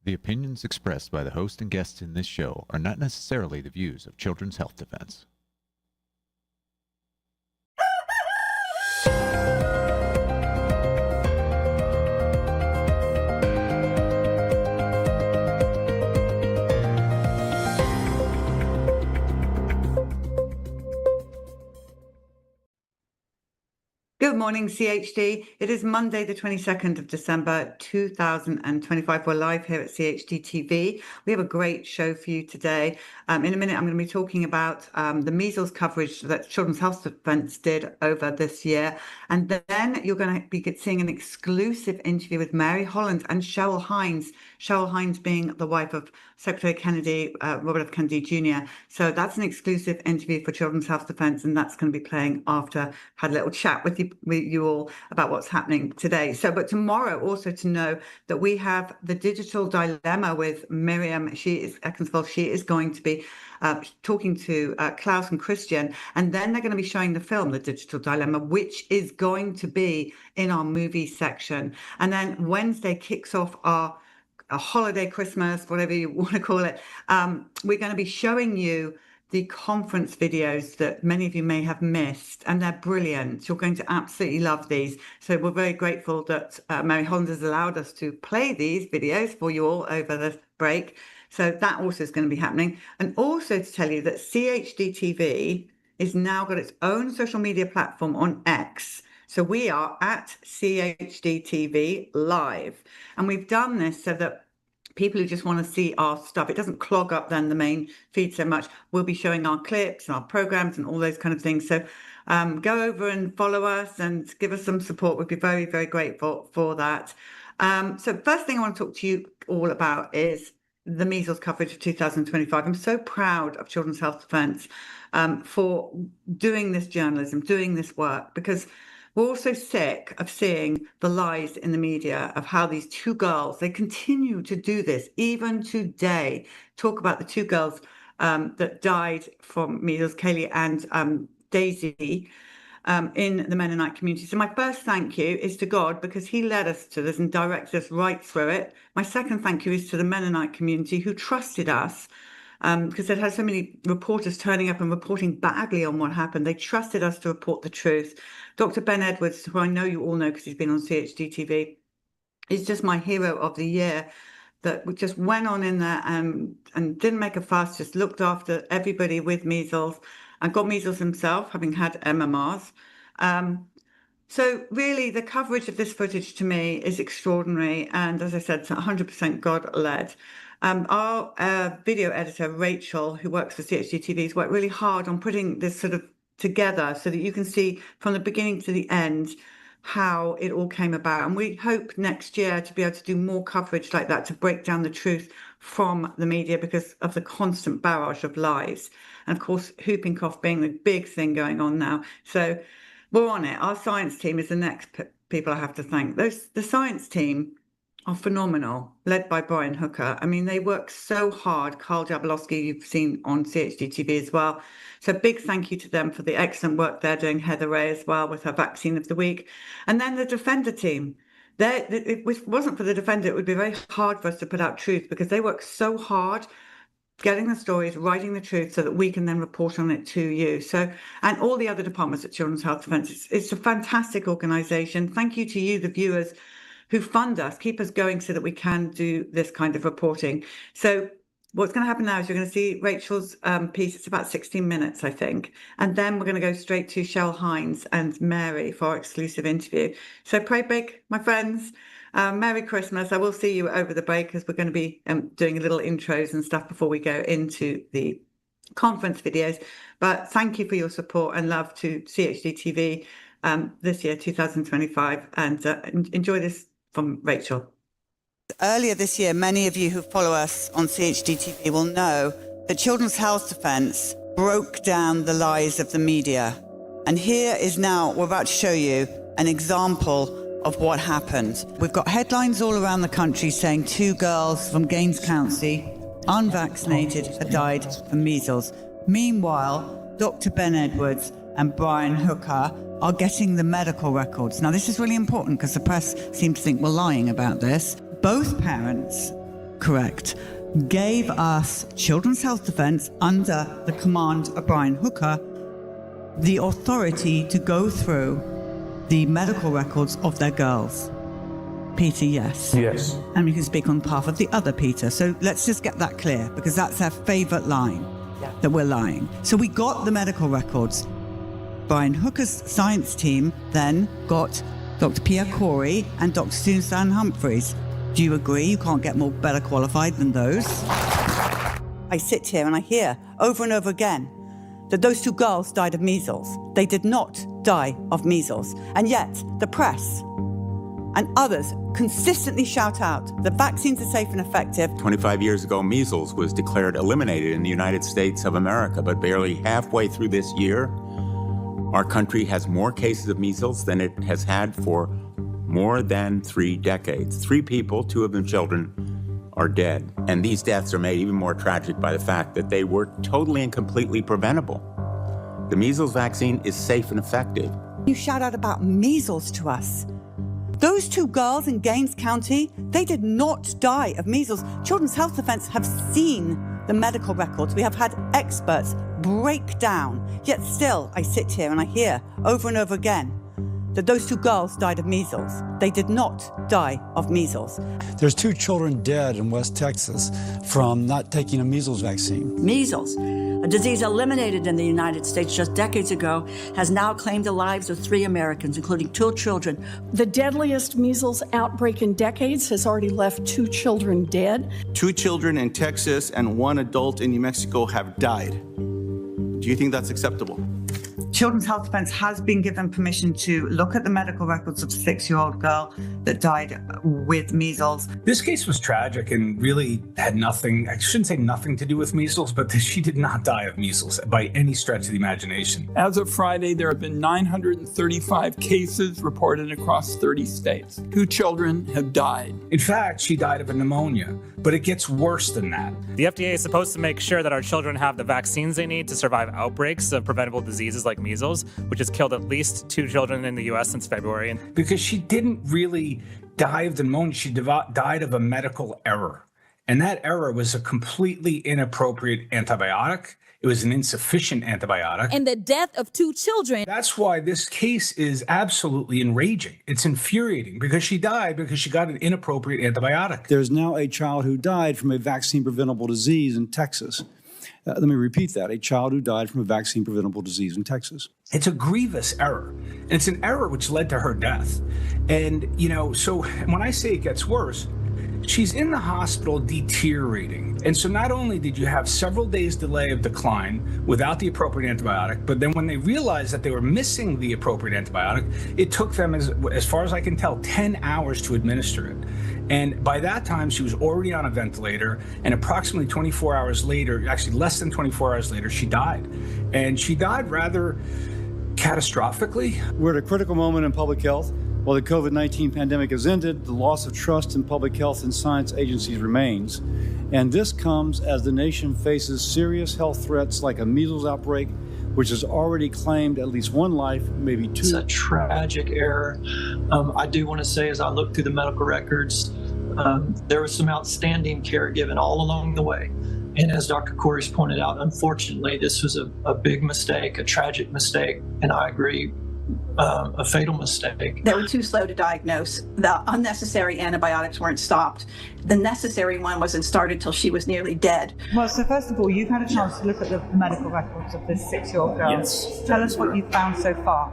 The opinions expressed by the host and guests in this show are not necessarily the views of Children's Health Defense. Good morning, CHD. It is Monday, the 22nd of December, 2025. We're live here at CHD TV. We have a great show for you today. In a minute, I'm going to be talking about the measles coverage that Children's Health Defense did over this year. And then you're going to be seeing an exclusive interview with Mary Holland and Cheryl Hines. Cheryl Hines being the wife of Secretary Kennedy, Robert F. Kennedy Jr. So that's an exclusive interview for Children's Health Defense, and that's going to be playing after I had a little chat with you all about what's happening today. So, but tomorrow also to know that we have the digital dilemma with Miriam. Eckensville. She is going to be talking to Klaus and Christian, and then they're going to be showing the film, The Digital Dilemma, which is going to be in our movie section. And then Wednesday kicks off our holiday, Christmas, whatever you want to call it. We're going to be showing you the conference videos that many of you may have missed, and they're brilliant. You're going to absolutely love these. So we're very grateful that Mary Holland has allowed us to play these videos for you all over the break. So that also is going to be happening. And also to tell you that CHD TV is now got its own social media platform on X. So we are at CHD TV Live. And we've done this so that people who just want to see our stuff, it doesn't clog up then the main feed so much. We'll be showing our clips and our programs and all those kind of things. So go over and follow us and give us some support. We'd be very, very grateful for that. So first thing I want to talk to you all about is the measles coverage of 2025. I'm so proud of Children's Health Defense for doing this journalism, doing this work, because we're also sick of seeing the lies in the media of how these two girls, they continue to do this even today. Talk about the two girls that died from measles, Kaylee and Daisy, in the Mennonite community. So my first thank you is to God, because he led us to this and directed us right through it. My second thank you is to the Mennonite community who trusted us, because they'd had so many reporters turning up and reporting badly on what happened. They trusted us to report the truth. Dr. Ben Edwards, who I know you all know because he's been on CHD TV, is just my hero of the year, that just went on in there and didn't make a fuss, just looked after everybody with measles and got measles himself, having had MMRs. So really, the coverage of this footage to me is extraordinary. And as I said, it's 100% God-led. Our video editor, Rachel, who works for CHD TV, has worked really hard on putting this sort of together so that you can see from the beginning to the end how it all came about. And we hope next year to be able to do more coverage like that, to break down the truth from the media because of the constant barrage of lies. And of course, whooping cough being the big thing going on now. So we're on it. Our science team is the next people I have to thank. The science team are phenomenal, led by Brian Hooker. I mean, they work so hard. Carl Jablowski, you've seen on CHD TV as well. So big thank you to them for the excellent work they're doing. Heather Ray as well with her vaccine of the week. And then the Defender team. If it wasn't for the Defender, it would be very hard for us to put out truth, because they work so hard getting the stories, writing the truth so that we can then report on it to you. So, and all the other departments at Children's Health Defense. It's a fantastic organization. Thank you to you, the viewers, who fund us, keep us going so that we can do this kind of reporting. So what's going to happen now is you're going to see Rachel's piece. It's about 16 minutes, I think. And then we're going to go straight to Cheryl Hines and Mary for our exclusive interview. So pray big, my friends. Merry Christmas. I will see you over the break, because we're going to be doing a little intros and stuff before we go into the conference videos. But thank you for your support and love to CHD TV this year, 2025. And enjoy this from Rachel. Earlier this year, many of you who follow us on CHD TV will know that Children's Health Defense broke down the lies of the media. And here is now, we're about to show you an example of what happened. We've got headlines all around the country saying 2 girls from Gaines County, unvaccinated, had died from measles. Meanwhile, Dr. Ben Edwards and Brian Hooker are getting the medical records. Now, this is really important because the press seem to think we're lying about this. Both parents correct, gave us Children's Health Defence, under the command of Brian Hooker, the authority to go through the medical records of their girls. Peter, yes. Yes. And we can speak on behalf of the other Peter. So let's just get that clear, because that's our favourite line, that we're lying. So we got the medical records. Brian Hooker's science team then got Dr. Pierre Corey and Dr. Susan Humphreys. Do you agree you can't get more better qualified than those? I sit here and I hear over and over again that those two girls died of measles. They did not die of measles. And yet the press and others consistently shout out that vaccines are safe and effective. 25 years ago, measles was declared eliminated in the United States of America, but barely halfway through this year, our country has more cases of measles than it has had for more than 3 decades. 3 people, 2 of them children, are dead. And these deaths are made even more tragic by the fact that they were totally and completely preventable. The measles vaccine is safe and effective. You shout out about measles to us. Those 2 girls in Gaines County, they did not die of measles. Children's Health Defence have seen the medical records. We have had experts break down. Yet still, I sit here and I hear over and over again that those 2 girls died of measles. They did not die of measles. There's 2 children dead in West Texas from not taking a measles vaccine. Measles, a disease eliminated in the United States just decades ago, has now claimed the lives of 3 Americans, including 2 children. The deadliest measles outbreak in decades has already left 2 children dead. 2 children in Texas and 1 adult in New Mexico have died. Do you think that's acceptable? Children's Health Defence has been given permission to look at the medical records of a 6-year-old girl that died with measles. This case was tragic and really had nothing, I shouldn't say nothing to do with measles, but she did not die of measles by any stretch of the imagination. As of Friday, there have been 935 cases reported across 30 states. 2 children have died. In fact, she died of a pneumonia, but it gets worse than that. The FDA is supposed to make sure that our children have the vaccines they need to survive outbreaks of preventable diseases like measles, which has killed at least 2 children in the U.S. since February. Because she didn't really die of the pneumonia, she died of a medical error. And that error was a completely inappropriate antibiotic. It was an insufficient antibiotic. And the death of 2 children. That's why this case is absolutely enraging. It's infuriating because she died because she got an inappropriate antibiotic. There's now a child who died from a vaccine-preventable disease in Texas. Let me repeat that. A child who died from a vaccine-preventable disease in Texas. It's a grievous error. And it's an error which led to her death. And, so when I say it gets worse, she's in the hospital deteriorating. And so not only did you have several days delay of decline without the appropriate antibiotic, but then when they realized that they were missing the appropriate antibiotic, it took them, as far as I can tell, 10 hours to administer it. And by that time, she was already on a ventilator, and approximately 24 hours later, actually less than 24 hours later, she died. And she died rather catastrophically. We're at a critical moment in public health. While the COVID-19 pandemic has ended, the loss of trust in public health and science agencies remains. And this comes as the nation faces serious health threats like a measles outbreak, which has already claimed at least 1 life, maybe 2. It's a tragic error. I do want to say, as I look through the medical records, there was some outstanding care given all along the way. And as Dr. Corey's pointed out, unfortunately, this was a big mistake, a tragic mistake, and I agree, a fatal mistake. They were too slow to diagnose. The unnecessary antibiotics weren't stopped. The necessary one wasn't started till she was nearly dead. Well, so first of all, you've had a chance to look at the medical records of this 6-year-old girl. Yes. Tell us what you've found so far.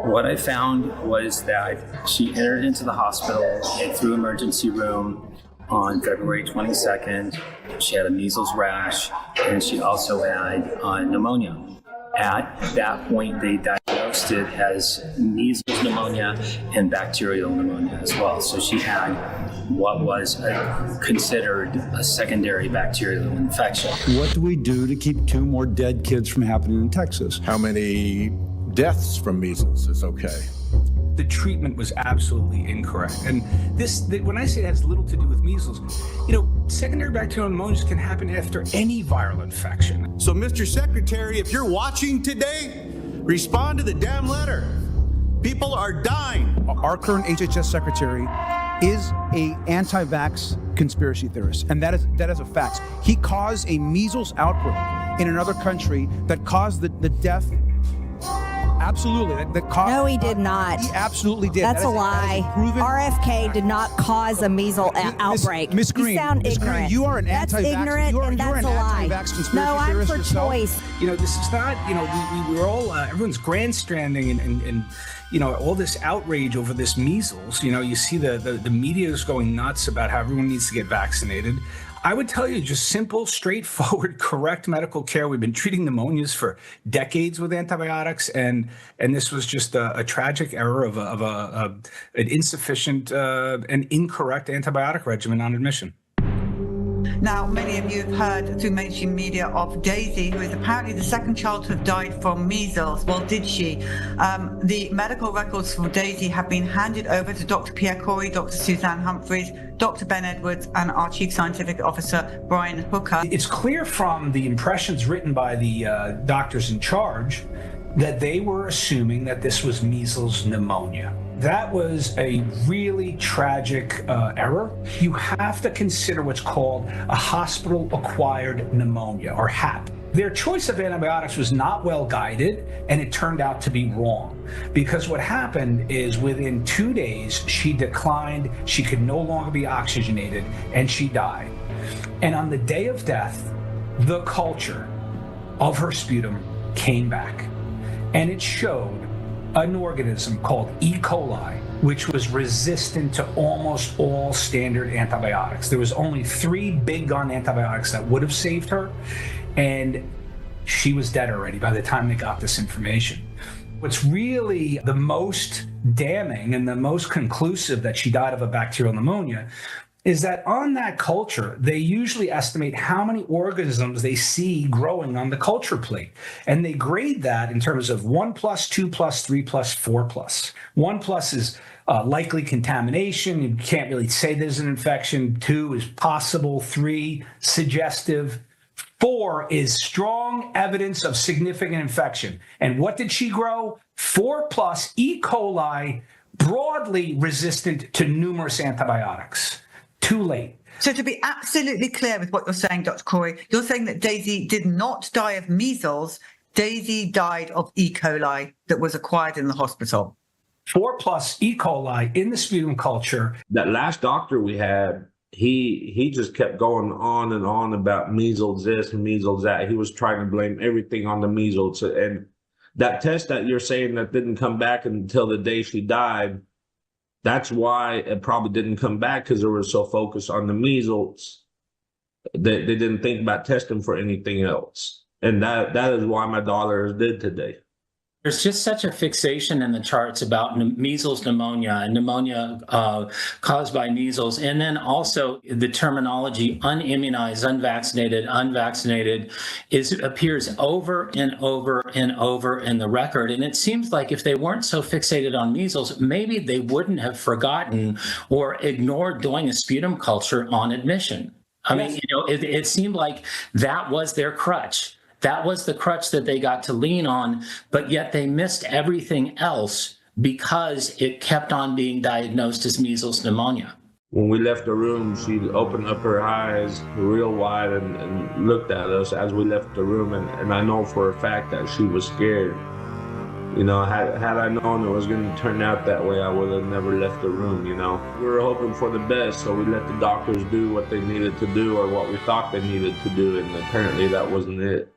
What I found was that she entered into the hospital through emergency room on February 22nd. She had a measles rash, and she also had pneumonia. At that point, they diagnosed it as measles pneumonia and bacterial pneumonia as well. So she had what was considered a secondary bacterial infection. What do we do to keep 2 more dead kids from happening in Texas? How many deaths from measles is okay? The treatment was absolutely incorrect. And when I say it has little to do with measles, secondary bacterial pneumonias can happen after any viral infection. So, Mr. Secretary, if you're watching today, respond to the damn letter. People are dying. Our current HHS secretary is a anti-vax conspiracy theorists, and that is a fact. He caused a measles outbreak in another country that caused the death. Absolutely. That caused, no, he did not. He absolutely did. That's a lie. RFK did not cause a measles outbreak. Miss Green, you sound Ms. ignorant. Green, you are an anti-vax. That's ignorant, and that's a lie. No, I'm for choice. This is not, we're all, everyone's grandstanding and all this outrage over this measles. You see the media is going nuts about how everyone needs to get vaccinated. I would tell you just simple, straightforward, correct medical care. We've been treating pneumonias for decades with antibiotics, and this was just a tragic error of an insufficient and incorrect antibiotic regimen on admission. Now, many of you have heard through mainstream media of Daisy, who is apparently the second child to have died from measles. Well, did she? The medical records for Daisy have been handed over to Dr. Pierre Corey, Dr. Suzanne Humphreys, Dr. Ben Edwards, and our Chief Scientific Officer, Brian Hooker. It's clear from the impressions written by the doctors in charge that they were assuming that this was measles pneumonia. That was a really tragic error. You have to consider what's called a hospital-acquired pneumonia, or HAP. Their choice of antibiotics was not well guided, and it turned out to be wrong. Because what happened is within 2 days, she declined, she could no longer be oxygenated, and she died. And on the day of death, the culture of her sputum came back, and it showed an organism called E. coli, which was resistant to almost all standard antibiotics. There was only 3 big gun antibiotics that would have saved her, and she was dead already by the time they got this information. What's really the most damning and the most conclusive that she died of a bacterial pneumonia is that on that culture, they usually estimate how many organisms they see growing on the culture plate. And they grade that in terms of 1+, 2+, 3+, 4+. 1+ is likely contamination. You can't really say there's an infection. 2 is possible. 3, suggestive. 4 is strong evidence of significant infection. And what did she grow? 4+ E. coli, broadly resistant to numerous antibiotics. Too late. So to be absolutely clear with what you're saying, Dr. Corey, you're saying that Daisy did not die of measles. Daisy died of E. coli that was acquired in the hospital. 4+ E. coli in the sputum culture. That last doctor we had, he just kept going on and on about measles this and measles that. He was trying to blame everything on the measles. And that test that you're saying that didn't come back until the day she died, that's why it probably didn't come back, because they were so focused on the measles that they didn't think about testing for anything else. And that is why my daughter is dead today. There's just such a fixation in the charts about measles pneumonia and pneumonia caused by measles. And then also the terminology unimmunized, unvaccinated appears over and over and over in the record. And it seems like if they weren't so fixated on measles, maybe they wouldn't have forgotten or ignored doing a sputum culture on admission. I mean, it seemed like that was their crutch. That was the crutch that they got to lean on, but yet they missed everything else because it kept on being diagnosed as measles pneumonia. When we left the room, she opened up her eyes real wide and looked at us as we left the room. And I know for a fact that she was scared. Had I known it was going to turn out that way, I would have never left the room, We were hoping for the best, so we let the doctors do what they needed to do or what we thought they needed to do, and apparently that wasn't it.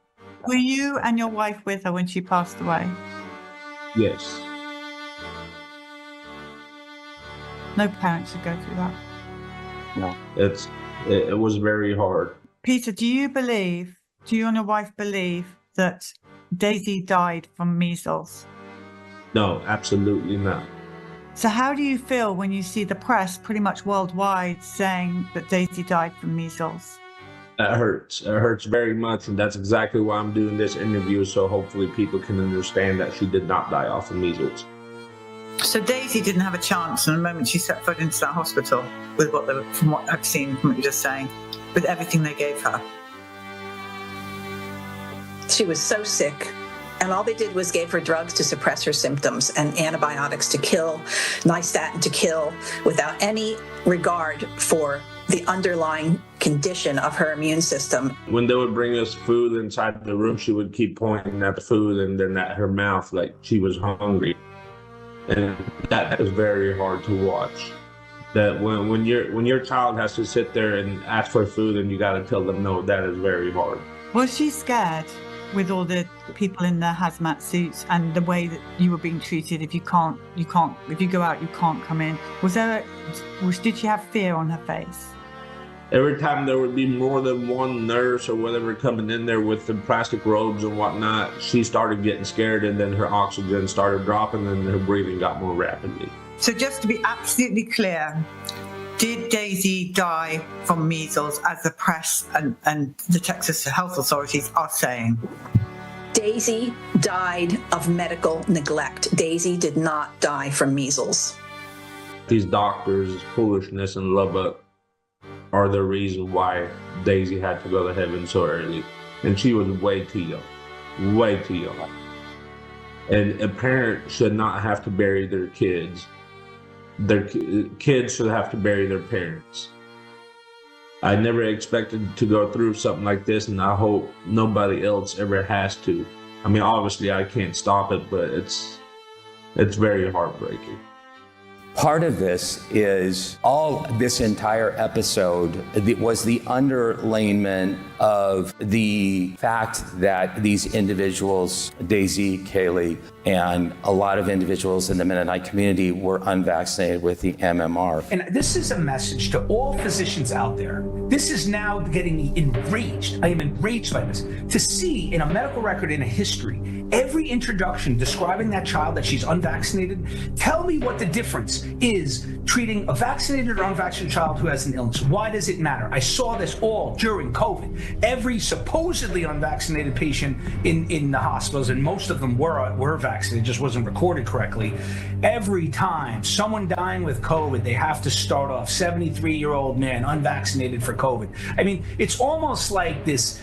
Were you and your wife with her when she passed away? Yes. No parent should go through that. No. It was very hard. Peter, do you and your wife believe that Daisy died from measles? No, absolutely not. So how do you feel when you see the press pretty much worldwide saying that Daisy died from measles? It hurts. It hurts very much, and that's exactly why I'm doing this interview, so hopefully people can understand that she did not die off of measles. So Daisy didn't have a chance from the moment she set foot into that hospital, from what I've seen, from what you're just saying, with everything they gave her. She was so sick, and all they did was gave her drugs to suppress her symptoms and antibiotics to kill, nystatin to kill, without any regard for the underlying condition of her immune system. When they would bring us food inside the room, she would keep pointing at the food and then at her mouth like she was hungry. And that is very hard to watch. That when your child has to sit there and ask for food and you got to tell them no, that is very hard. Was she scared with all the people in their hazmat suits and the way that you were being treated? If you go out, you can't come in. Did she have fear on her face? Every time there would be more than one nurse or whatever coming in there with the plastic robes and whatnot, she started getting scared, and then her oxygen started dropping and her breathing got more rapidly. So just to be absolutely clear, did Daisy die from measles, as the press and the Texas health authorities are saying? Daisy died of medical neglect. Daisy did not die from measles. These doctors' foolishness and Lubbock are the reason why Daisy had to go to heaven so early. And she was way too young, way too young. And a parent should not have to bury their kids. Their kids should have to bury their parents. I never expected to go through something like this, and I hope nobody else ever has to. I mean, obviously I can't stop it, but it's very heartbreaking. Part of this is this entire episode was the underlayment of the fact that these individuals, Daisy, Kaylee, and a lot of individuals in the Mennonite community were unvaccinated with the MMR. And this is a message to all physicians out there. This is now getting me enraged. I am enraged by this. To see in a medical record in a history, every introduction describing that child that she's unvaccinated, tell me what the difference is treating a vaccinated or unvaccinated child who has an illness. Why does it matter? I saw this all during COVID. Every supposedly unvaccinated patient in the hospitals, and most of them were vaccinated, just wasn't recorded correctly. Every time someone dying with COVID, they have to start off 73-year-old man unvaccinated for COVID. I mean, it's almost like this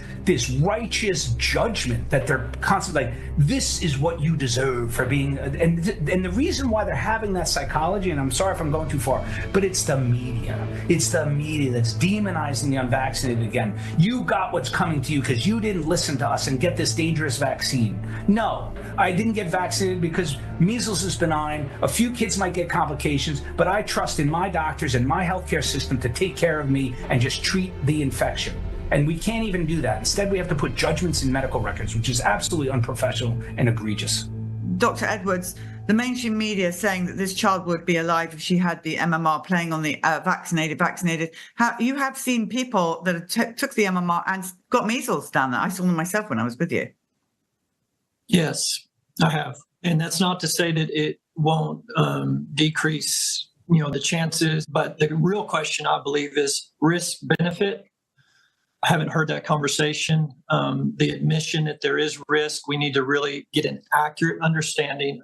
righteous judgment that they're constantly like, this is what you deserve for being, and the reason why they're having that psychology, and I'm sorry if I'm going too far, but it's the media. It's the media that's demonizing the unvaccinated again. You got what's coming to you because you didn't listen to us and get this dangerous vaccine. No, I didn't get vaccinated because measles is benign. A few kids might get complications, but I trust in my doctors and my healthcare system to take care of me and just treat the infection. And we can't even do that. Instead, we have to put judgments in medical records, which is absolutely unprofessional and egregious. Dr. Edwards, the mainstream media is saying that this child would be alive if she had the MMR, playing on the vaccinated. You have seen people that took the MMR and got measles down there. I saw them myself when I was with you. Yes, I have. And that's not to say that it won't decrease, the chances. But the real question, I believe, is risk-benefit. I haven't heard that conversation. The admission that there is risk, we need to really get an accurate understanding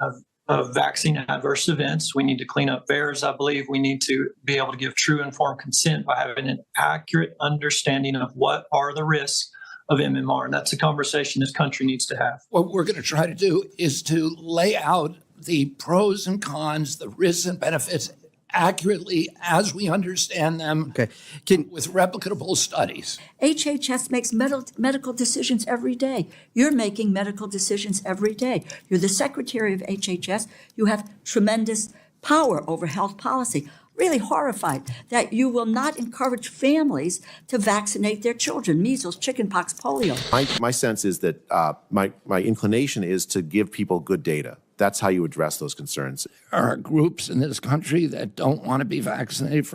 of vaccine adverse events. We need to clean up VAERS, I believe. We need to be able to give true informed consent by having an accurate understanding of what are the risks of MMR. And that's a conversation this country needs to have. What we're going to try to do is to lay out the pros and cons, the risks and benefits accurately as we understand them with replicable studies. HHS makes medical decisions every day. You're making medical decisions every day. You're the secretary of HHS. You have tremendous power over health policy. Really horrified that you will not encourage families to vaccinate their children, measles, chickenpox, polio. My sense is that my inclination is to give people good data. That's how you address those concerns. There are groups in this country that don't want to be vaccinated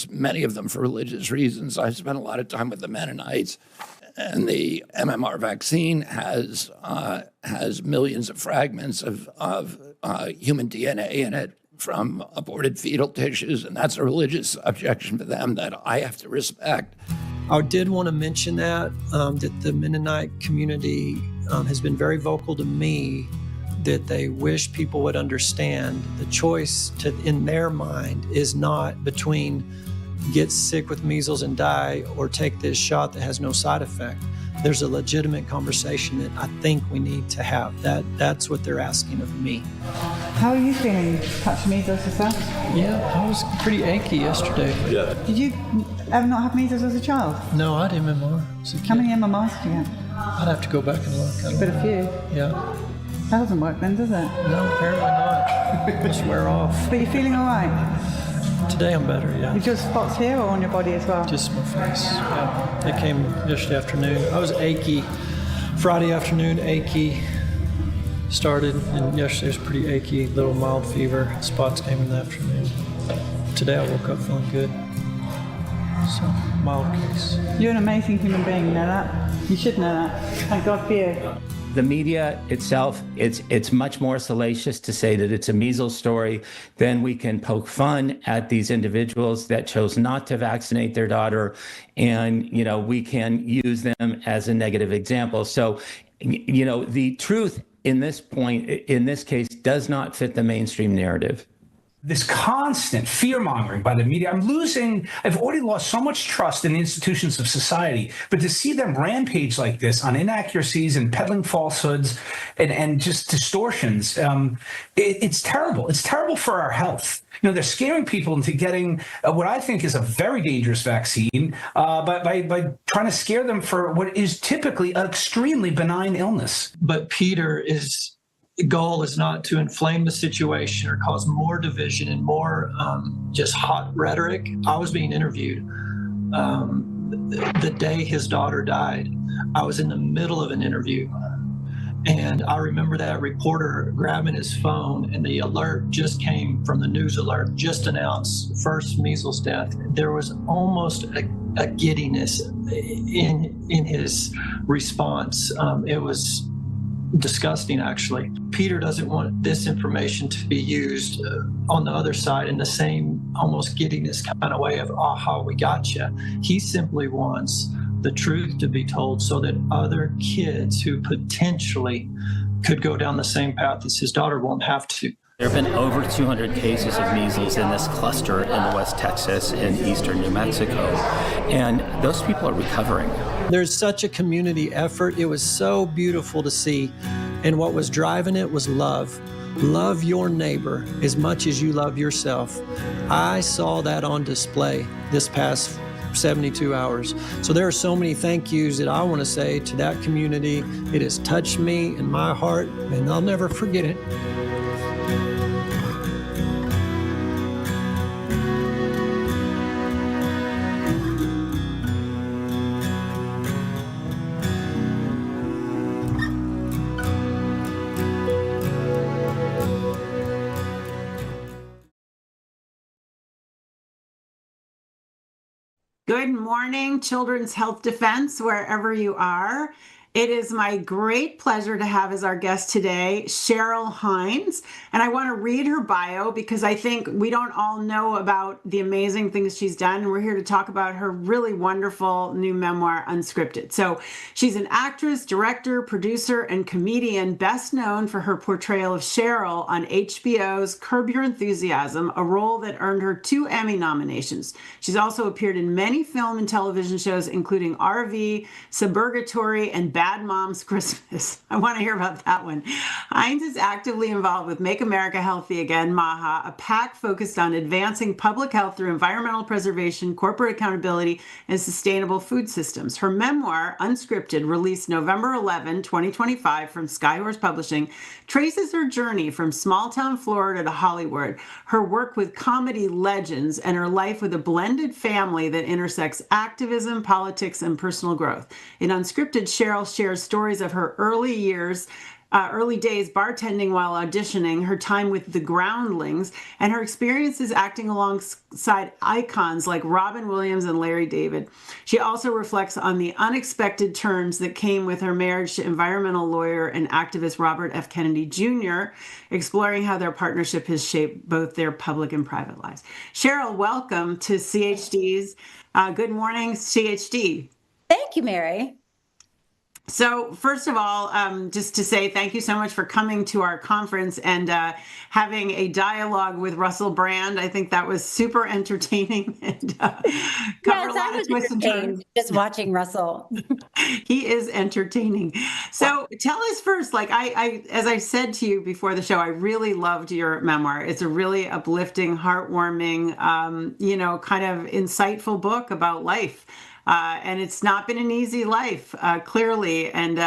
many of them for religious reasons. I spent a lot of time with the Mennonites, and the MMR vaccine has millions of fragments of human DNA in it from aborted fetal tissues, and that's a religious objection to them that I have to respect. I did want to mention that the Mennonite community has been very vocal to me that they wish people would understand the choice in their mind is not between get sick with measles and die or take this shot that has no side effect. there's a legitimate conversation that I think we need to have. That's what they're asking of me. How are you feeling? Touch measles yourself? Yeah, I was pretty achy yesterday. Yeah. Did you ever not have measles as a child? No, I had MMR. How many MMRs did you get? I'd have to go back and look. I don't But know. a few. Yeah. That doesn't work then, does it? No, apparently not. Just wear off. But you're feeling all right? Today I'm better, yeah. Is your spots here or on your body as well? Just my face. Yeah. They came yesterday afternoon. I was achy. Friday afternoon, achy. Started, and yesterday was pretty achy. Little mild fever. Spots came in the afternoon. Today I woke up feeling good. So, mild case. You're an amazing human being, you know that? You should know that. Thank God for you. The media itself, it's much more salacious to say that it's a measles story. Then we can poke fun at these individuals that chose not to vaccinate their daughter, and we can use them as a negative example. So, the truth in this case does not fit the mainstream narrative. This constant fear-mongering by the media. I've already lost so much trust in the institutions of society, but to see them rampage like this on inaccuracies and peddling falsehoods and just distortions, it's terrible. It's terrible for our health. They're scaring people into getting what I think is a very dangerous vaccine by trying to scare them for what is typically an extremely benign illness. But Peter's goal is not to inflame the situation or cause more division and more just hot rhetoric. I was being interviewed the day his daughter died. I was in the middle of an interview. And I remember that reporter grabbing his phone, and the alert just came from the news alert, just announced first measles death. There was almost a giddiness in his response. It was disgusting, actually. Peter doesn't want this information to be used on the other side in the same almost giddiness kind of way of, aha, we got you. He simply wants the truth to be told so that other kids who potentially could go down the same path as his daughter won't have to. There have been over 200 cases of measles in this cluster in West Texas and eastern New Mexico, and those people are recovering. There's such a community effort. It was so beautiful to see, and what was driving it was love. Love your neighbor as much as you love yourself. I saw that on display this past 72 hours. So there are so many thank yous that I want to say to that community. It has touched me in my heart, and I'll never forget it. Good morning, Children's Health Defense, wherever you are. It is my great pleasure to have as our guest today, Cheryl Hines. And I want to read her bio because I think we don't all know about the amazing things she's done. And we're here to talk about her really wonderful new memoir, Unscripted. So she's an actress, director, producer, and comedian, best known for her portrayal of Cheryl on HBO's Curb Your Enthusiasm, a role that earned her 2 Emmy nominations. She's also appeared in many film and television shows, including RV, Suburgatory, and Bad Moms Christmas. I want to hear about that one. Hines is actively involved with Make America Healthy Again, MAHA, a PAC focused on advancing public health through environmental preservation, corporate accountability, and sustainable food systems. Her memoir, Unscripted, released November 11, 2025 from Skyhorse Publishing, traces her journey from small-town Florida to Hollywood, her work with comedy legends, and her life with a blended family that intersects activism, politics, and personal growth. In Unscripted, Cheryl shares stories of her early days bartending while auditioning, her time with the Groundlings, and her experiences acting alongside icons like Robin Williams and Larry David. She also reflects on the unexpected turns that came with her marriage to environmental lawyer and activist Robert F. Kennedy Jr., exploring how their partnership has shaped both their public and private lives. Cheryl, welcome to CHD's Good Morning CHD. Thank you, Mary. So first of all, just to say thank you so much for coming to our conference and having a dialogue with Russell Brand. I think that was super entertaining and covered a lot of twists and turns. Just watching Russell. He is entertaining. So tell us first, like as I said to you before the show, I really loved your memoir. It's a really uplifting, heartwarming, kind of insightful book about life. And it's not been an easy life, clearly, and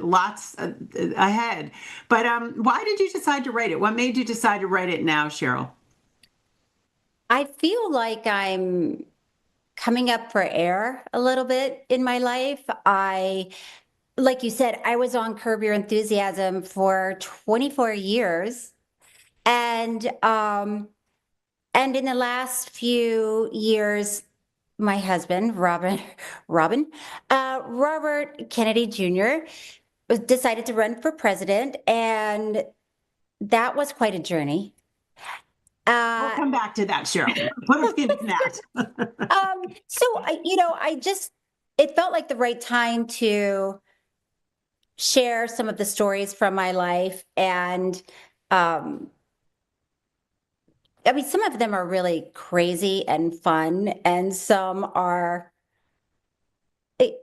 lots ahead. But why did you decide to write it? What made you decide to write it now, Cheryl? I feel like I'm coming up for air a little bit in my life. Like you said, I was on Curb Your Enthusiasm for 24 years. And in the last few years, my husband, Robert Kennedy Jr., decided to run for president, and that was quite a journey. We'll come back to that, Cheryl. Put a pin in that. It felt like the right time to share some of the stories from my life, and some of them are really crazy and fun, and some are, like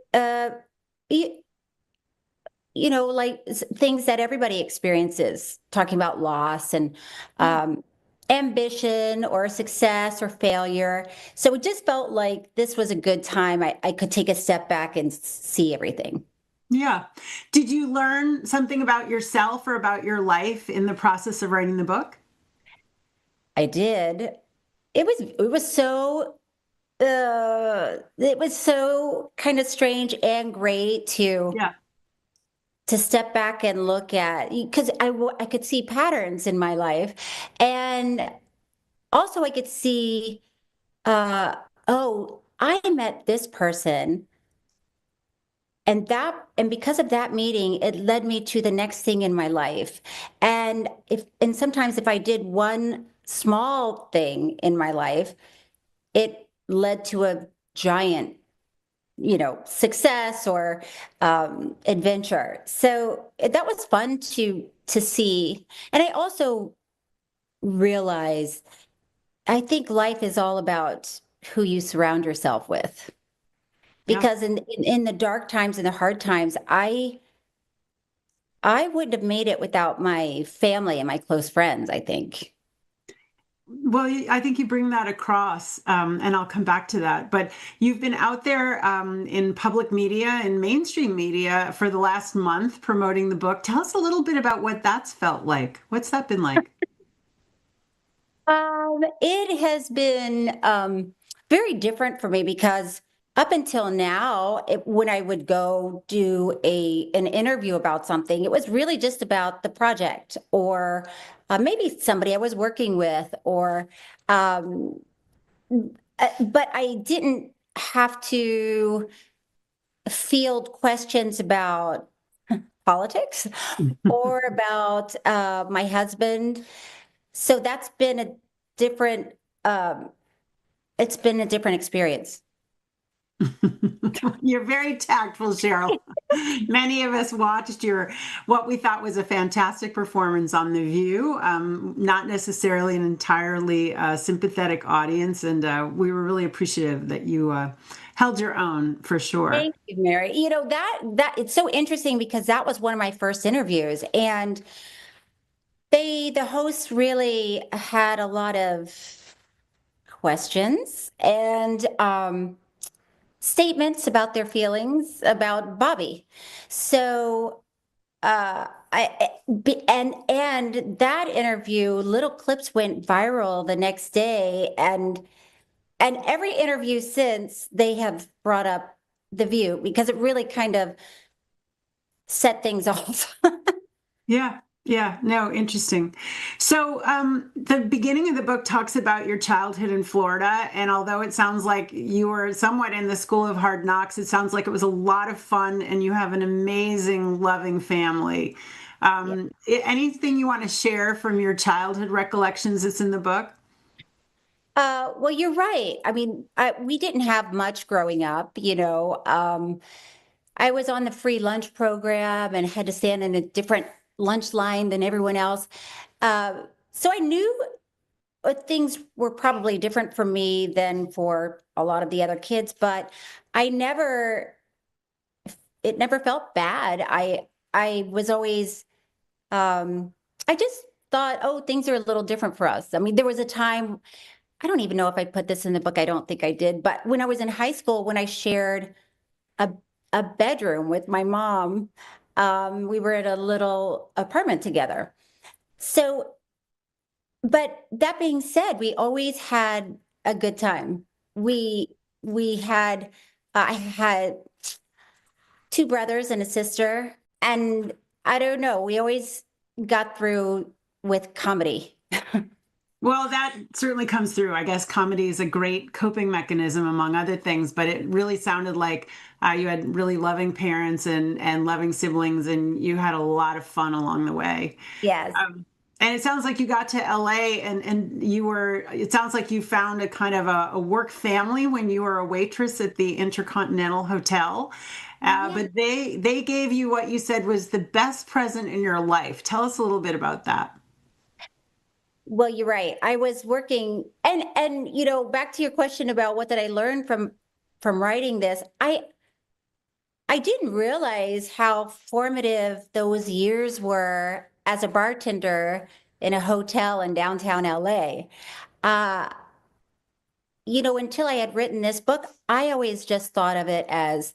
things that everybody experiences, talking about loss and ambition or success or failure. So it just felt like this was a good time. I could take a step back and see everything. Yeah. Did you learn something about yourself or about your life in the process of writing the book? I did. It was so kind of strange and great to step back and look at, because I could see patterns in my life, and also I could see, I met this person, and because of that meeting, it led me to the next thing in my life. And sometimes if I did one small thing in my life, it led to a giant, success or adventure. So that was fun to see. And I also realized, I think life is all about who you surround yourself with. Because in the dark times and the hard times, I wouldn't have made it without my family and my close friends, I think. Well, I think you bring that across, and I'll come back to that. But you've been out there in public media and mainstream media for the last month promoting the book. Tell us a little bit about what that's felt like. What's that been like? It has been very different for me, because up until now, when I would go do an interview about something, it was really just about the project, or maybe somebody I was working with, or but I didn't have to field questions about politics or about my husband. So that's been a different. It's been a different experience. You're very tactful, Cheryl. Many of us watched what we thought was a fantastic performance on The View, not necessarily an entirely sympathetic audience, and we were really appreciative that you held your own, for sure. Thank you, Mary. That it's so interesting, because that was one of my first interviews, and the host really had a lot of questions and statements about their feelings about Bobby. So and that interview, little clips went viral the next day, and every interview since, they have brought up The View, because it really kind of set things off. Yeah, no, interesting. So the beginning of the book talks about your childhood in Florida, and although it sounds like you were somewhat in the school of hard knocks, it sounds like it was a lot of fun, and you have an amazing, loving family. Anything you want to share from your childhood recollections that's in the book? Well, you're right. I mean, we didn't have much growing up, I was on the free lunch program and had to stand in a different lunch line than everyone else. So I knew things were probably different for me than for a lot of the other kids, but it never felt bad. I was always, I just thought, oh, things are a little different for us. I mean, there was a time, I don't even know if I put this in the book. I don't think I did. But when I was in high school, when I shared a bedroom with my mom, we were at a little apartment together. So, but that being said, we always had a good time. We had, I had 2 brothers and a sister, and I don't know, we always got through with comedy. Well, that certainly comes through. I guess comedy is a great coping mechanism, among other things, but it really sounded like you had really loving parents and loving siblings, and you had a lot of fun along the way. Yes. And it sounds like you got to LA and it sounds like you found a kind of a work family when you were a waitress at the Intercontinental Hotel. But they gave you what you said was the best present in your life. Tell us a little bit about that. Well, you're right. I was working and you know, back to your question about what did I learn from writing this, I didn't realize how formative those years were as a bartender in a hotel in downtown LA. You know, until I had written this book, I always just thought of it as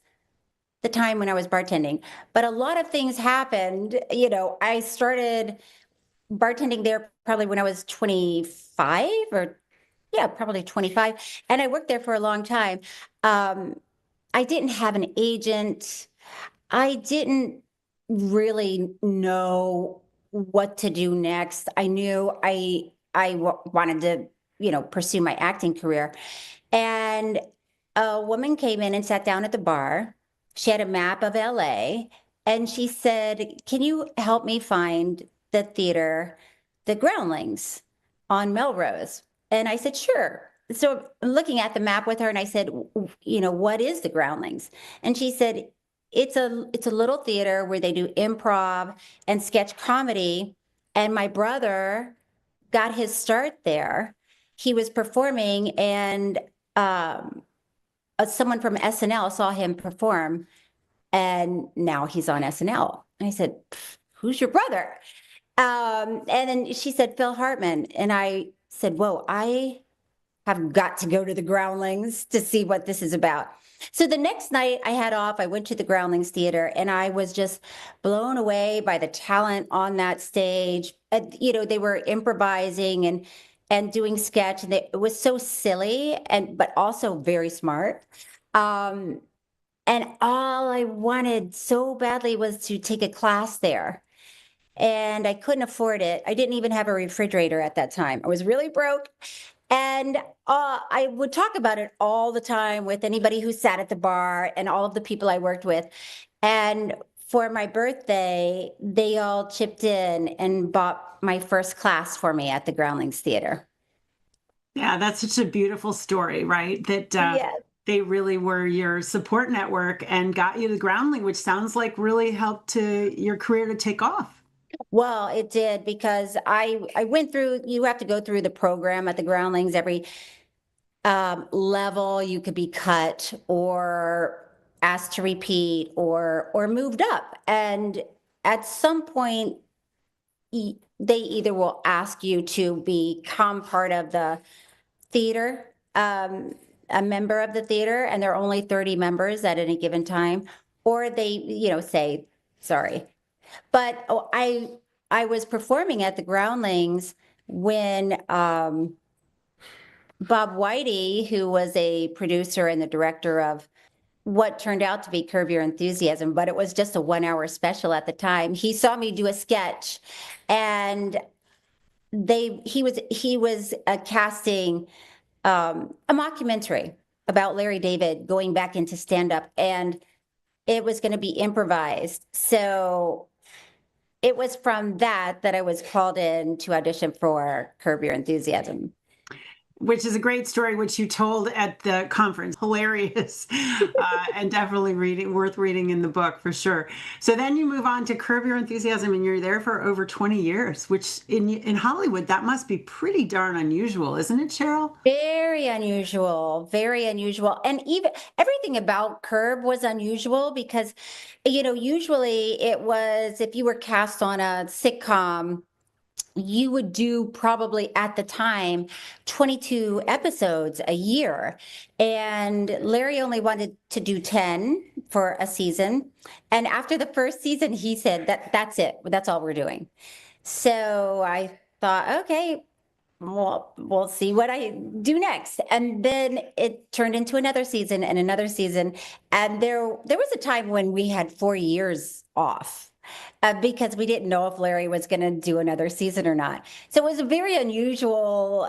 the time when I was bartending. But a lot of things happened. You know, I started bartending there probably when I was 25 or yeah, probably 25. And I worked there for a long time. I didn't have an agent. I didn't really know what to do next. I knew wanted to, you know, pursue my acting career. And a woman came in and sat down at the bar. She had a map of LA and she said, "Can you help me find the theater, the Groundlings on Melrose?" And I said, "Sure." So I'm looking at the map with her and I said, "You know, what is the Groundlings?" And she said, it's a little theater where they do improv and sketch comedy. And my brother got his start there. He was performing and someone from SNL saw him perform and now he's on SNL. And I said, "Who's your brother?" And then she said, "Phil Hartman." And I said, "Whoa, I have got to go to the Groundlings to see what this is about." So the next night I had off, I went to the Groundlings Theater and I was just blown away by the talent on that stage. You know, they were improvising and doing sketch and it was so silly but also very smart. And all I wanted so badly was to take a class there. And I couldn't afford it. I didn't even have a refrigerator at that time. I was really broke. And I would talk about it all the time with anybody who sat at the bar and all of the people I worked with. And for my birthday, they all chipped in and bought my first class for me at the Groundlings Theater. Yeah, that's such a beautiful story, right? That Yes. they really were your support network and got you the Groundling, which sounds like really helped your career to take off. Well, it did because I went through, you have to go through the program at the Groundlings. Every level you could be cut or asked to repeat or moved up. And at some point, they either will ask you to become part of the theater, a member of the theater, and there are only 30 members at any given time, or they, you know, say, "Sorry." But I was performing at the Groundlings when Bob Whitey, who was a producer and the director of what turned out to be Curb Your Enthusiasm, but it was just a 1-hour special at the time. He saw me do a sketch, and he was casting a mockumentary about Larry David going back into stand-up, and it was going to be improvised. So it was from that I was called in to audition for Curb Your Enthusiasm. which is a great story, which you told at the conference. Hilarious, and definitely worth reading in the book for sure. So then you move on to Curb Your Enthusiasm, and you're there for over 20 years, which in Hollywood, that must be pretty darn unusual, isn't it, Cheryl? Very unusual, very unusual. And even everything about Curb was unusual because, usually it was if you were cast on a sitcom, you would do probably at the time 22 episodes a year. And Larry only wanted to do 10 for a season. And after the first season, he said that's it. That's all we're doing. So I thought, okay, well, we'll see what I do next. And then it turned into another season and another season. And there was a time when we had 4 years off. Because we didn't know if Larry was going to do another season or not. So it was a very unusual,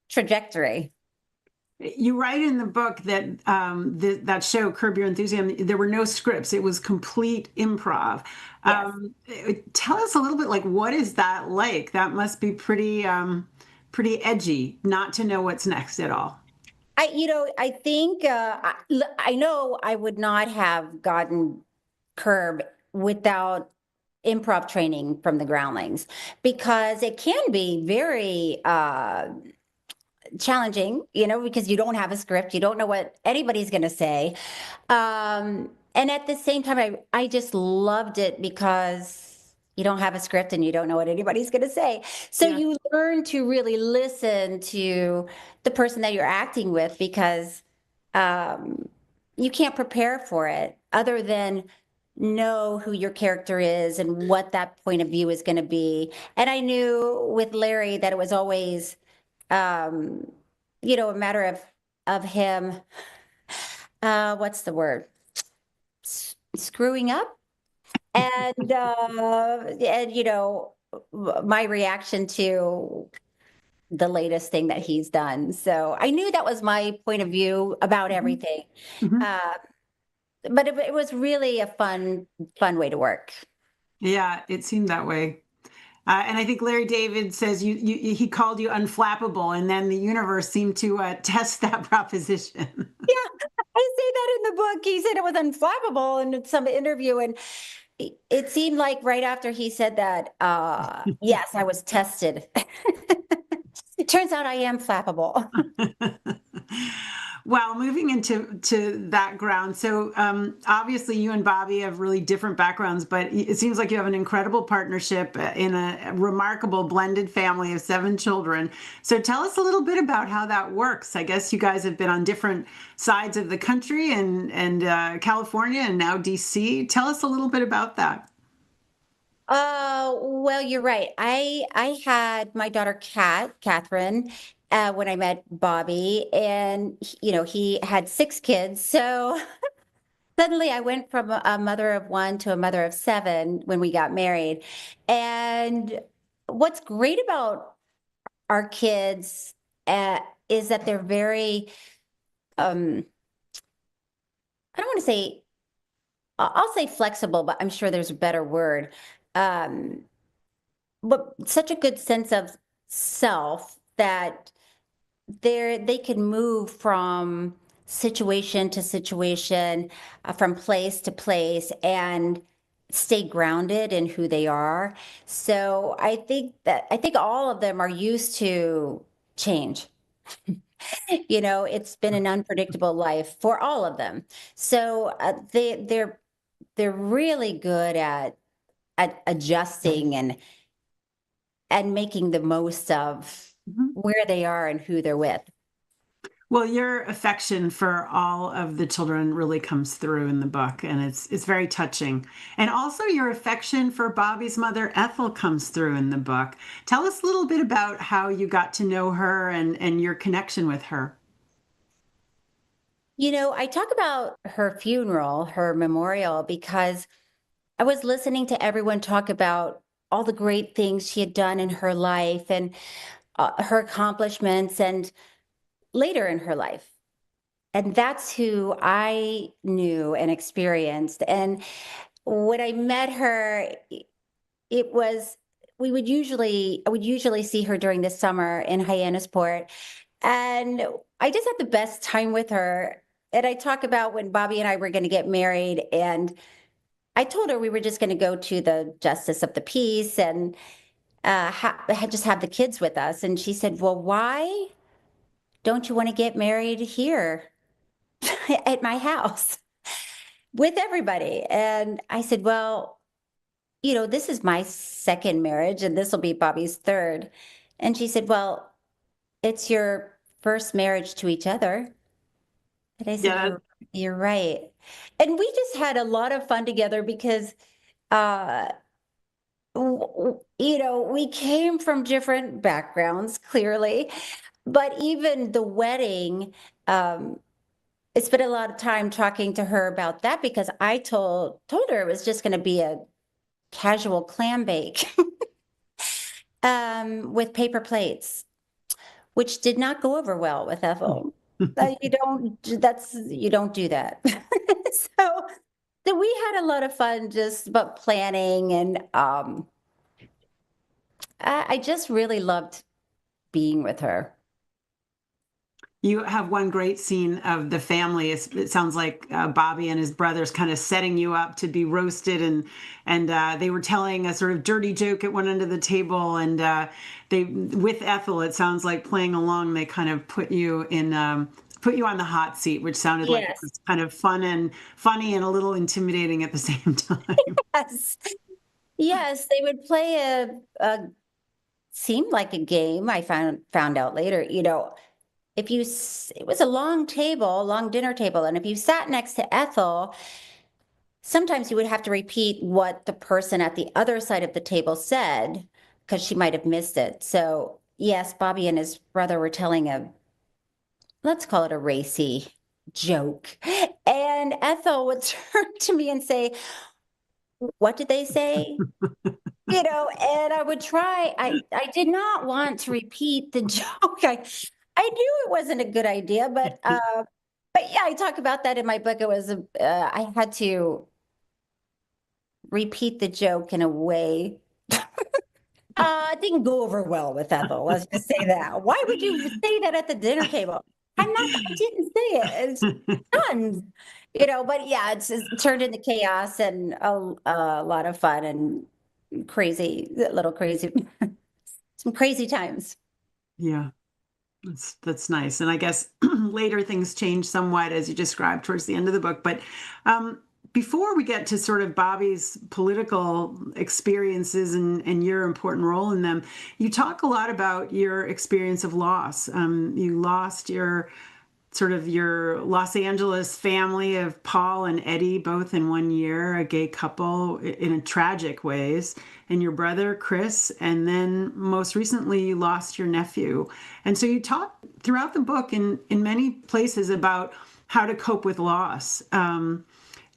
trajectory. You write in the book that that show, Curb Your Enthusiasm, there were no scripts. It was complete improv. Yes. Tell us a little bit, like, what is that like? That must be pretty edgy not to know what's next at all. I think, I know I would not have gotten Curb without improv training from the Groundlings, because it can be very challenging, because you don't have a script, you don't know what anybody's going to say. And at the same time, I just loved it because you don't have a script and you don't know what anybody's going to say. So you learn to really listen to the person that you're acting with, because you can't prepare for it other than know who your character is and what that point of view is going to be. And I knew with Larry that it was always, a matter of him, what's the word? Screwing up. And my reaction to the latest thing that he's done. So I knew that was my point of view about everything. But it was really a fun way to work. Yeah, it seemed that way. And I think Larry David says he called you unflappable, and then the universe seemed to test that proposition. Yeah, I say that in the book. He said it was unflappable in some interview, and it seemed like right after he said that, yes, I was tested. It turns out I am flappable. Well, moving into that ground, so obviously you and Bobby have really different backgrounds, but it seems like you have an incredible partnership in a remarkable blended family of 7 children. So tell us a little bit about how that works. I guess you guys have been on different sides of the country, and California and now DC. Tell us a little bit about that. Well, you're right. I had my daughter Catherine, when I met Bobby, and he had 6 kids. So suddenly I went from a mother of 1 to a mother of 7 when we got married. And what's great about our kids is that they're very, I don't want to say, I'll say flexible, but I'm sure there's a better word. But such a good sense of self that they can move from situation to situation, from place to place, and stay grounded in who they are. So I think all of them are used to change. It's been an unpredictable life for all of them. So they're really good at adjusting and making the most of where they are and who they're with. Well, your affection for all of the children really comes through in the book, and it's very touching. And also your affection for Bobby's mother, Ethel, comes through in the book. Tell us a little bit about how you got to know her and your connection with her. I talk about her funeral, her memorial, because I was listening to everyone talk about all the great things she had done in her life and her accomplishments and later in her life. And that's who I knew and experienced. And when I met her, it was I would usually see her during the summer in Hyannisport, and I just had the best time with her. And I talk about when Bobby and I were going to get married, and I told her we were just going to go to the Justice of the Peace and just have the kids with us. And she said, "Well, why don't you want to get married here at my house with everybody?" And I said, "Well, this is my second marriage, and this will be Bobby's third." And she said, "Well, it's your first marriage to each other." And I said, Yeah. you're right. And we just had a lot of fun together because, we came from different backgrounds, clearly, but even the wedding, I spent a lot of time talking to her about that because I told her it was just going to be a casual clam bake with paper plates, which did not go over well with Ethel. You don't do that. So we had a lot of fun just about planning, and I just really loved being with her. You have one great scene of the family. It sounds like Bobby and his brothers kind of setting you up to be roasted, and they were telling a sort of dirty joke at one end of the table, and they, with Ethel, it sounds like playing along. They kind of put you on the hot seat, which sounded like it was kind of fun and funny and a little intimidating at the same time. Yes, they would play seemed like a game. I found out later, it was a long dinner table, and if you sat next to Ethel, sometimes you would have to repeat what the person at the other side of the table said because she might have missed it. So yes, Bobby and his brother were telling let's call it a racy joke, and Ethel would turn to me and say, "What did they say?" And I would try. I did not want to repeat the joke. I knew it wasn't a good idea, but yeah, I talk about that in my book. It was I had to repeat the joke in a way. It didn't go over well with Ethel. Let's just say that. Why would you say that at the dinner table? I didn't say it. It's done. But yeah, it turned into chaos and a lot of fun and crazy, some crazy times. Yeah, that's nice. And I guess later things change somewhat, as you described towards the end of the book. But before we get to sort of Bobby's political experiences and your important role in them, you talk a lot about your experience of loss. You lost your Los Angeles family of Paul and Eddie, both in 1 year, a gay couple in tragic ways, and your brother, Chris, and then most recently you lost your nephew. And so you talk throughout the book in many places about how to cope with loss.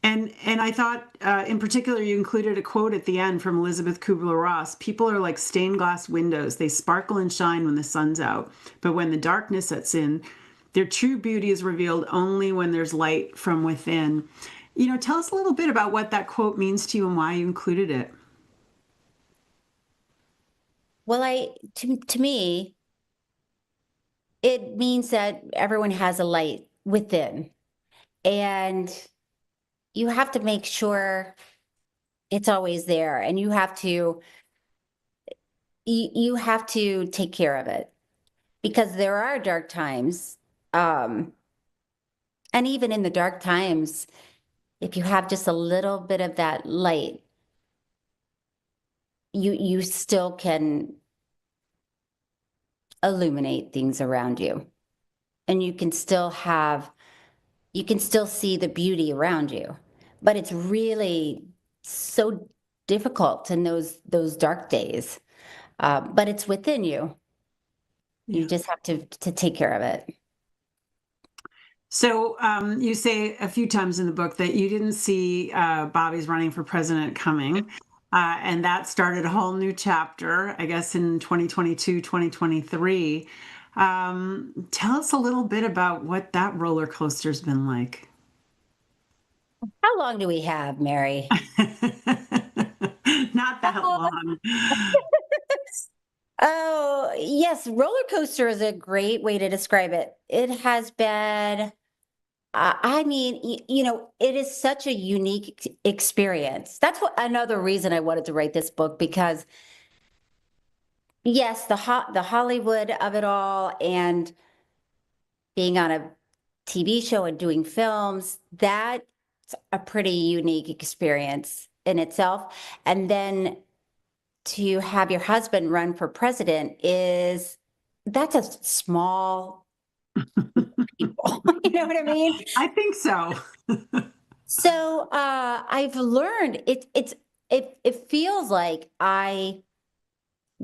And I thought, in particular, you included a quote at the end from Elizabeth Kubler-Ross: "People are like stained glass windows. They sparkle and shine when the sun's out. But when the darkness sets in, their true beauty is revealed only when there's light from within." Tell us a little bit about what that quote means to you and why you included it. Well, to me, it means that everyone has a light within, and you have to make sure it's always there, and you have to take care of it, because there are dark times. And even in the dark times, if you have just a little bit of that light, you still can illuminate things around you, and you can still see the beauty around you. But it's really so difficult in those dark days. But it's within you. You just have to take care of it. So you say a few times in the book that you didn't see Bobby's running for president coming. And that started a whole new chapter, I guess, in 2022, 2023. Tell us a little bit about what that roller coaster's been like. How long do we have, Mary? Not that long. Oh, yes, roller coaster is a great way to describe it. It has been, I mean, it is such a unique experience. That's what another reason I wanted to write this book because yes, the Hollywood of it all and being on a TV show and doing films, that's a pretty unique experience in itself. And then to have your husband run for president that's a small people. You know what I mean? I think so. So I've learned it feels like I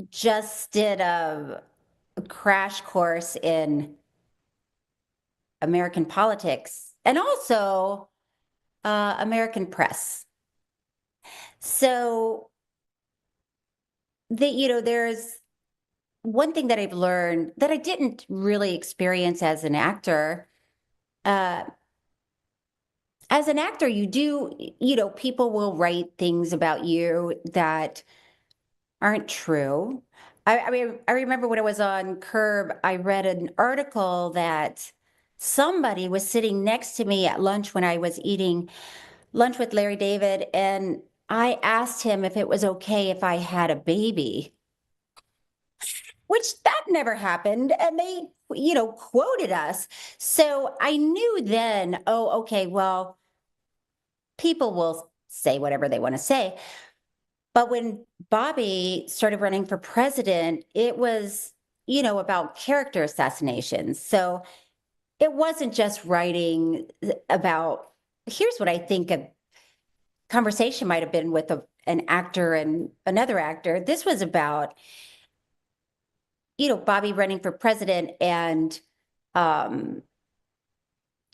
just did a crash course in American politics and also American press. So there's one thing that I've learned that I didn't really experience as an actor. As an actor, people will write things about you that aren't true. I mean, I remember when I was on Curb, I read an article that somebody was sitting next to me at lunch when I was eating lunch with Larry David, and I asked him if it was okay if I had a baby, which that never happened. And they, quoted us. So I knew then, oh, okay, well, people will say whatever they want to say. But when Bobby started running for president, it was, about character assassinations. So it wasn't just writing about, here's what I think a conversation might have been with an actor and another actor. This was about, Bobby running for president and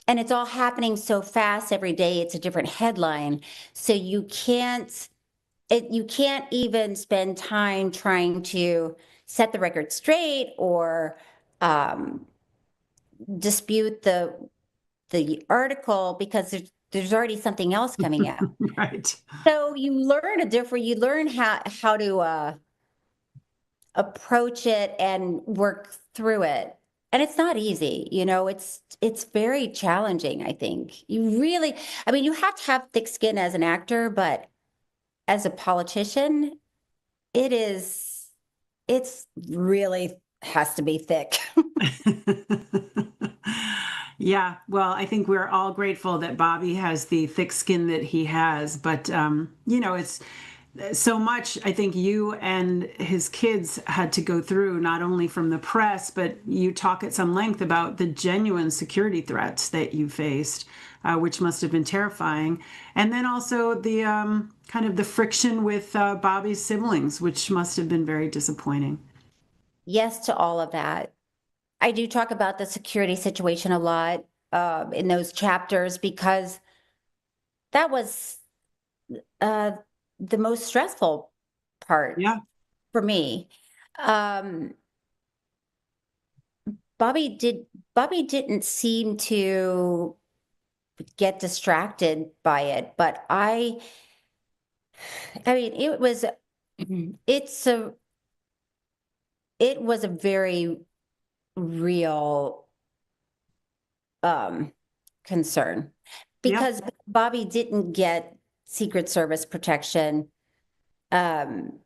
it's all happening so fast every day. It's a different headline. So you can't even spend time trying to set the record straight or dispute the article because there's already something else coming out. Right. So you learn how to approach it and work through it. And it's not easy, it's very challenging, I think. You have to have thick skin as an actor, but as a politician, it's really has to be thick. Yeah, well, I think we're all grateful that Bobby has the thick skin that he has, but it's so much I think you and his kids had to go through, not only from the press, but you talk at some length about the genuine security threats that you faced, which must have been terrifying. And then also the kind of the friction with Bobby's siblings, which must have been very disappointing. Yes to all of that. I do talk about the security situation a lot in those chapters because that was the most stressful part for me. Bobby didn't seem to get distracted by it, but I mean, it was a very real concern because Bobby didn't get Secret Service protection until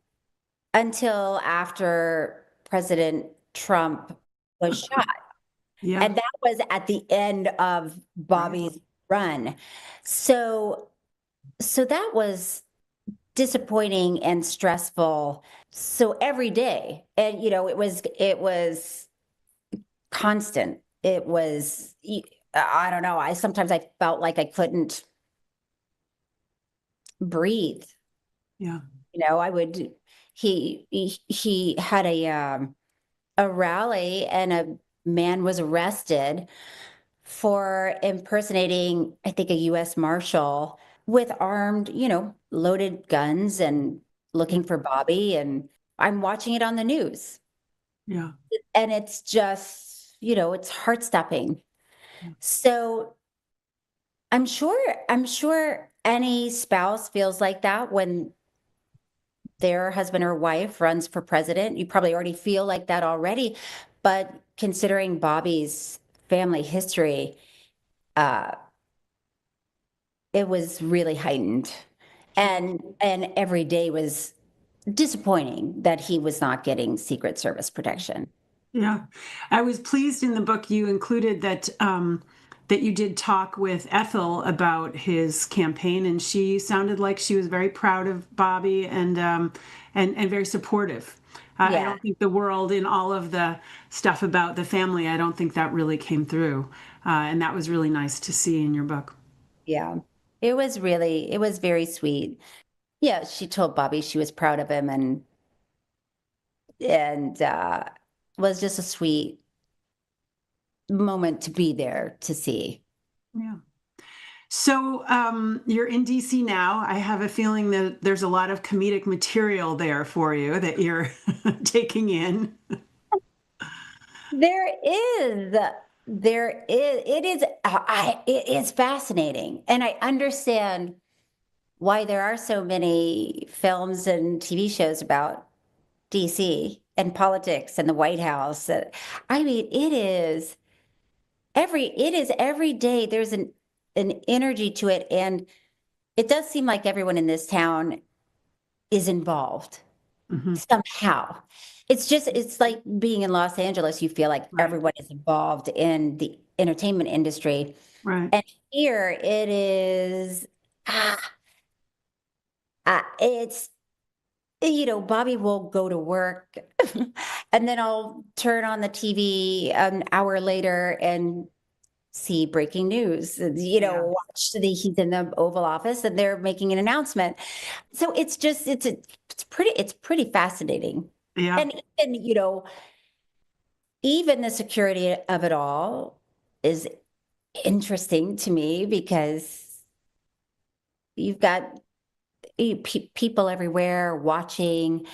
after President Trump was shot. Yeah. And that was at the end of Bobby's run. So that was disappointing and stressful. So every day, and it was constant. It was, I don't know. Sometimes I felt like I couldn't breathe. Yeah. He had a rally and a man was arrested for impersonating, I think, a U.S. Marshal with armed, loaded guns and looking for Bobby. And I'm watching it on the news. Yeah. And it's just, it's heart-stopping. So I'm sure any spouse feels like that when their husband or wife runs for president. You probably already feel like that already, but considering Bobby's family history, it was really heightened, and every day was disappointing that he was not getting Secret Service protection. Yeah, I was pleased in the book you included that that you did talk with Ethel about his campaign, and she sounded like she was very proud of Bobby and very supportive. I Yeah. don't think the world in all of the stuff about the family, I don't think that really came through, and that was really nice to see in your book. Yeah, it was very sweet. Yeah, she told Bobby she was proud of him, and was just a sweet moment to be there to see. Yeah. So you're in DC now. I have a feeling that there's a lot of comedic material there for you that you're taking in. It is fascinating, and I understand why there are so many films and TV shows about DC and politics and the White House. I mean, it is every day. There's an energy to it, and it does seem like everyone in this town is involved somehow. It's like being in Los Angeles. You feel like everyone is involved in the entertainment industry. Right. And here it is, it's, Bobby will go to work and then I'll turn on the TV an hour later and see breaking news, he's in the Oval Office and they're making an announcement. So it's just, it's pretty fascinating. Yeah. And even the security of it all is interesting to me because you've got people everywhere watching.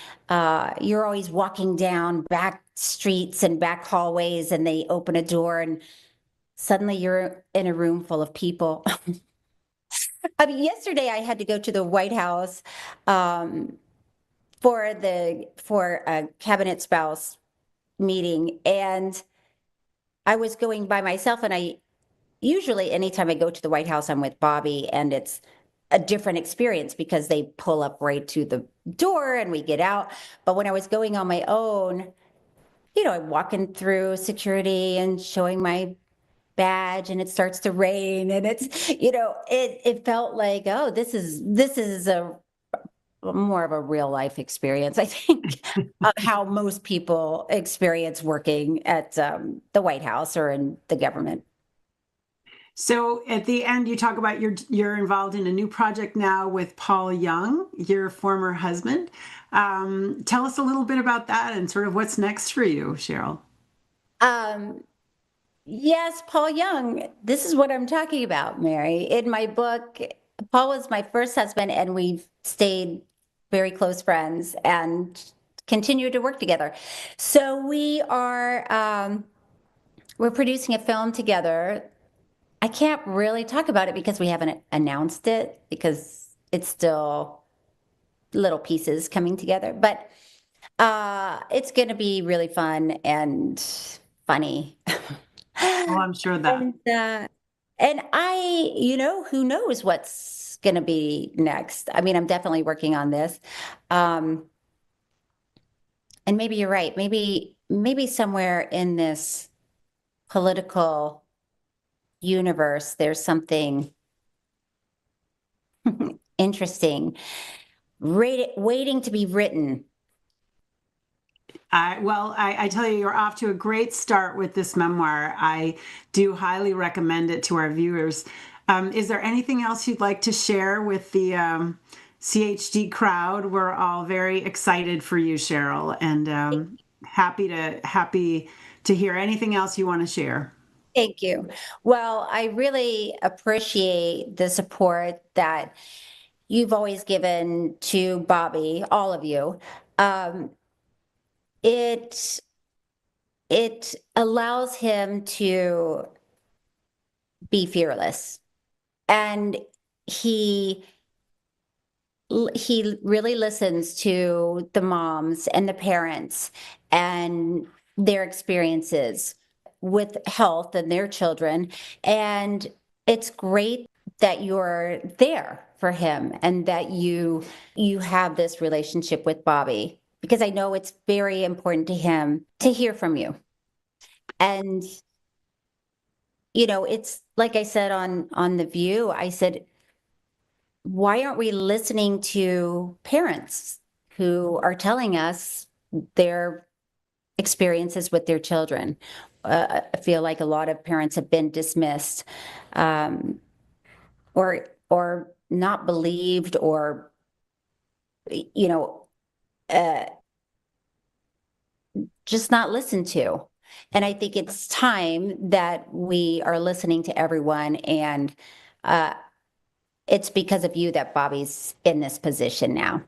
You're always walking down back streets and back hallways, and they open a door, and suddenly you're in a room full of people. I mean, yesterday I had to go to the White House for a cabinet spouse meeting, and I was going by myself, and I usually anytime I go to the White House, I'm with Bobby, and it's a different experience because they pull up right to the door and we get out. But when I was going on my own, I'm walking through security and showing my badge, and it starts to rain, and it's, it felt like, oh, this is a more of a real life experience, I think, of how most people experience working at the White House or in the government. So at the end, you talk about you're involved in a new project now with Paul Young, your former husband. Tell us a little bit about that and sort of what's next for you, Cheryl. Yes, Paul Young. This is what I'm talking about, Mary. In my book, Paul was my first husband, and we've stayed very close friends and continue to work together. So we're producing a film together. I can't really talk about it because we haven't announced it because it's still little pieces coming together, but it's going to be really fun and funny. Oh, I'm sure that. And who knows what's going to be next. I mean, I'm definitely working on this. And maybe you're right. Maybe somewhere in this political universe, there's something interesting waiting to be written. I tell you, you're off to a great start with this memoir. I do highly recommend it to our viewers. Is there anything else you'd like to share with the CHD crowd? We're all very excited for you, Cheryl, and happy to hear anything else you want to share. Thank you. Well, I really appreciate the support that you've always given to Bobby, all of you. It allows him to be fearless, and he he really listens to the moms and the parents and their experiences with health and their children. And it's great that you're there for him and that you have this relationship with Bobby, because I know it's very important to him to hear from you. And, it's like I said on The View, I said, why aren't we listening to parents who are telling us their experiences with their children? I feel like a lot of parents have been dismissed, or not believed, or just not listened to. And I think it's time that we are listening to everyone, and it's because of you that Bobby's in this position now.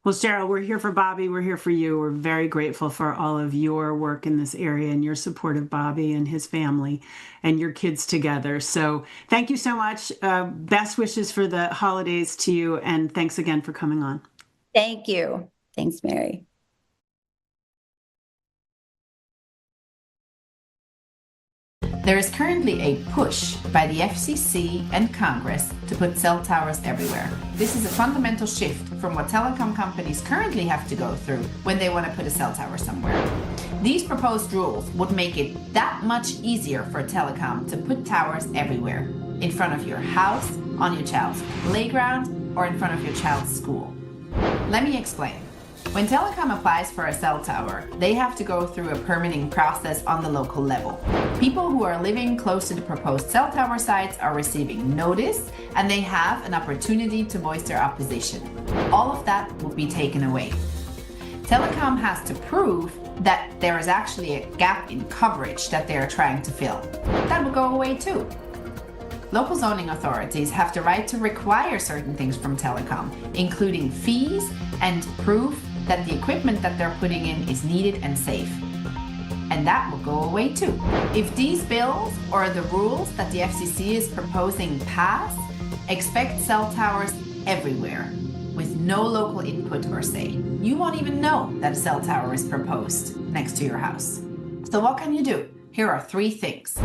Well, Cheryl, we're here for Bobby. We're here for you. We're very grateful for all of your work in this area and your support of Bobby and his family and your kids together. So thank you so much. Best wishes for the holidays to you. And thanks again for coming on. Thank you. Thanks, Mary. There is currently a push by the FCC and Congress to put cell towers everywhere. This is a fundamental shift from what telecom companies currently have to go through when they want to put a cell tower somewhere. These proposed rules would make it that much easier for telecom to put towers everywhere, in front of your house, on your child's playground, or in front of your child's school. Let me explain. When telecom applies for a cell tower, they have to go through a permitting process on the local level. People who are living close to the proposed cell tower sites are receiving notice, and they have an opportunity to voice their opposition. All of that will be taken away. Telecom has to prove that there is actually a gap in coverage that they are trying to fill. That will go away too. Local zoning authorities have the right to require certain things from telecom, including fees and proof that the equipment that they're putting in is needed and safe. And that will go away too. If these bills or the rules that the FCC is proposing pass, expect cell towers everywhere with no local input or say. You won't even know that a cell tower is proposed next to your house. So what can you do? Here are 3 things.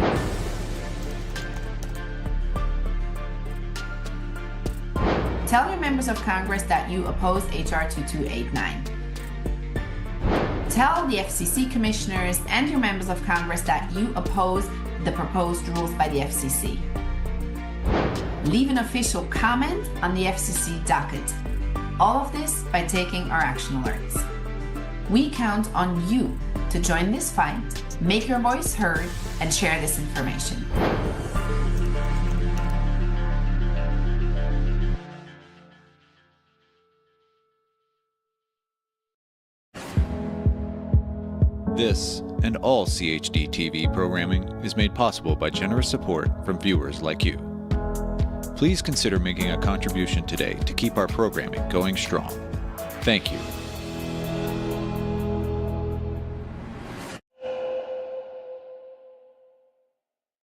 Tell your members of Congress that you oppose H.R. 2289. Tell the FCC commissioners and your members of Congress that you oppose the proposed rules by the FCC. Leave an official comment on the FCC docket. All of this by taking our action alerts. We count on you to join this fight, make your voice heard, and share this information. This and all CHD TV programming is made possible by generous support from viewers like you. Please consider making a contribution today to keep our programming going strong. Thank you.